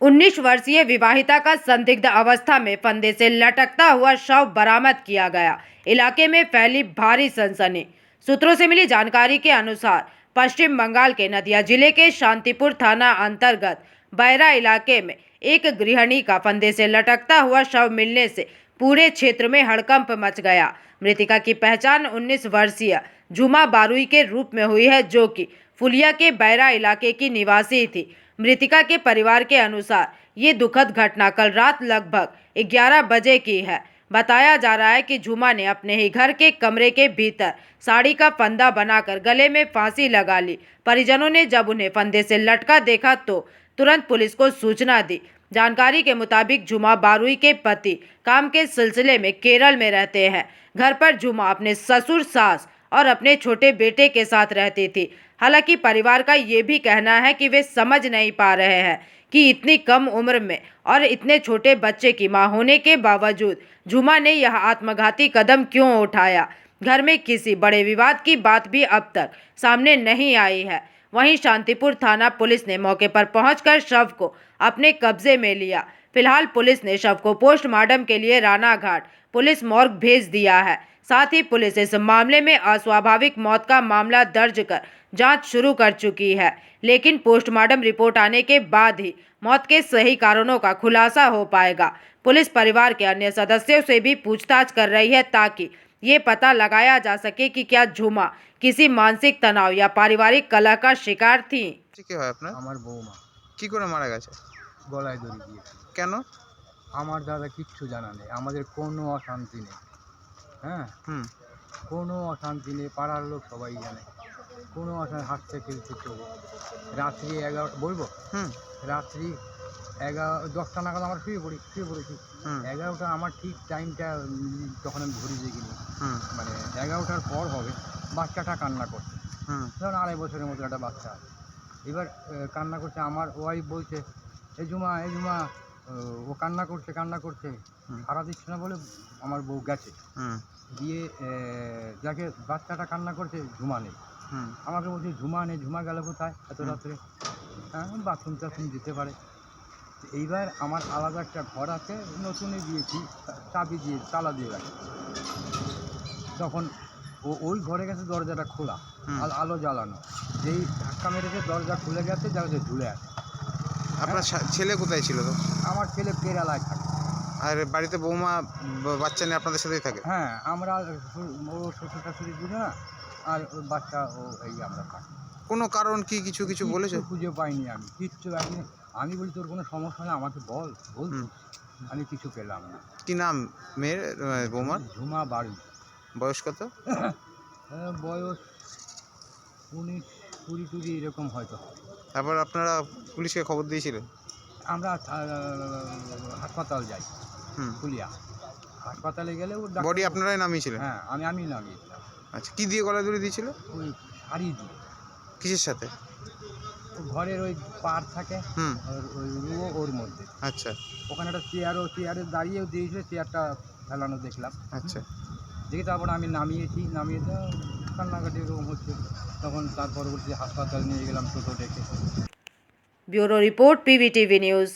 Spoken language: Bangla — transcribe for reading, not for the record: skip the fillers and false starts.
19 वर्षीय विवाहिता का संदिग्ध अवस्था में फंदे से लटकता हुआ शव बरामद किया गया। इलाके में फैली भारी सनसनी। सूत्रों से मिली जानकारी के अनुसार पश्चिम बंगाल के नदिया जिले के शांतिपुर थाना अंतर्गत बैरा इलाके में एक गृहिणी का फंदे से लटकता हुआ शव मिलने से पूरे क्षेत्र में हड़कंप मच गया। मृतिका की पहचान 19 वर्षीय झुमा बारुई के रूप में हुई है, जो कि फुलिया के बैरा इलाके की निवासी थी। मृतिका के परिवार के अनुसार ये दुखद घटना कल रात लगभग 11 बजे की है। बताया जा रहा है कि झुमा ने अपने ही घर के कमरे के भीतर साड़ी का फंदा बनाकर गले में फांसी लगा ली। परिजनों ने जब उन्हें फंदे से लटका देखा तो तुरंत पुलिस को सूचना दी। जानकारी के मुताबिक झुमा बारुई के पति काम के सिलसिले में केरल में रहते हैं। घर पर झुमा अपने ससुर, सास और अपने छोटे बेटे के साथ रहती थी। हालांकि परिवार का ये भी कहना है कि वे समझ नहीं पा रहे हैं कि इतनी कम उम्र में और इतने छोटे बच्चे की मां होने के बावजूद झुमा ने यह आत्मघाती कदम क्यों उठाया। घर में किसी बड़े विवाद की बात भी अब तक सामने नहीं आई है। वहीं शांतिपुर थाना पुलिस ने मौके पर पहुंचकर शव को अपने कब्जे में लिया। फिलहाल पुलिस ने शव को पोस्टमार्टम के लिए रानाघाट पुलिस मॉर्ग भेज दिया है। साथ ही पुलिस इस मामले में अस्वाभाविक मौत का मामला दर्ज कर जांच शुरू कर चुकी है, लेकिन पोस्टमार्टम रिपोर्ट आने के बाद ही मौत के सही कारणों का खुलासा हो पाएगा। पुलिस परिवार के अन्य सदस्यों से भी पूछताछ कर रही है ताकि ये पता लगाया जा सके कि क्या झुमा किसी मानसिक तनाव या पारिवारिक कलह का शिकार थी। কি হয় আপনার? আমার বৌমা কি করে মারা গেছে? গলায় দড়ি দিয়েছে। কেন? আমার দাদা কিচ্ছু জানা নেই, আমাদের কোনো অশান্তি নেই। হ্যাঁ, হুম কোনো অশান্তি নেই, পাড়ার লোক সবাই জানে। কোনো অশান্তি, হাঁটতে খেলতে চলে। রাত্রি 11টা বলবো, হুম রাত্রি 10টা নাগাদ আমরা শুয়ে পড়েছি। হুম 11টা আমার ঠিক টাইমটা তখন আমি ঘড়ি দেখিনি, হুম মানে 11টার পর হবে। বাচ্চাটা কান্না করছে, হুম ধরুন 2.5 বছরের মতো একটা বাচ্চা আছে। এবার কান্না করছে, আমার ওয়াইফ বলছে এই ঝুমা ও কান্না করছে হুম। সারা দিচ্ছে না বলে আমার বউ গেছে হুম দিয়ে যাকে বাচ্চাটা কান্না করছে ঝুমা নেই। হুম আমাকে বলছে ঝুমা নেই, ঝুমা গেল কোথায় এত রাত্রে? হ্যাঁ, বাথরুম টাথরুম দিতে পারে। তো এইবার আমার আলাদা একটা ঘর আছে, নতুনই দিয়েছি, চাবি দিয়ে তালা দিয়ে রাখি। তখন ওই ঘরে গেছে, দরজাটা খোলা, হুম। আলো জ্বালানো, যেই ধাক্কা মেরেছে দরজা খুলে গেছে, যাতে ঝুলে আছে। আপনার ছেলে কোথায় ছিল তো? আমার ছেলে কেরালায় থাকে। আর বাড়িতে বৌমা বাচ্চা নিয়ে আপনাদের সাথেই থাকে? হ্যাঁ, আমরা ও শ্বশুর শাশুড়ি বুঝে না, আর ওর বাচ্চা এই আমরা থাকি। কোনো কারণ কি কিছু বলেছে? খুঁজে পাইনি আমি কিচ্ছু। আমি বলি তোর কোনো সমস্যা নেই, আমাকে বল। হুম। আমি কিছু পেলাম না। কি নাম মেয়ের, বৌমার? ঝুমা বাড়ি। বয়স কত? বয়স 19-20 এরকম হয়তো হবে। তারপর আপনারা পুলিশকে খবর দিয়েছিলেন? আমরা হাসপাতাল যাই, হুম। ফুলিয়া হাসপাতালে গেলে ওর বডি আপনারাই নামিয়েছিলেন? হ্যাঁ, আমি নামিয়েছিলাম। আচ্ছা, কি দিয়ে গলায় দড়ি দিয়েছিল? ওই শাড়ি দিয়ে। কিসের সাথে? ও ঘরের ওই পার থাকে, হুম ওই রুয়ো ওর মধ্যে। আচ্ছা ওখানে একটা চেয়ারে দাঁড়িয়েও দিয়েছিল, চেয়ারটা ফেলানো দেখলাম। আচ্ছা দেখি তারপর আমি নামিয়ে তো কান্নাকাটি এরকম হচ্ছে। তখন তার পরবর্তী হাসপাতাল নিয়ে গেলাম টোটো ডেকে। Bureau report, PVTV news.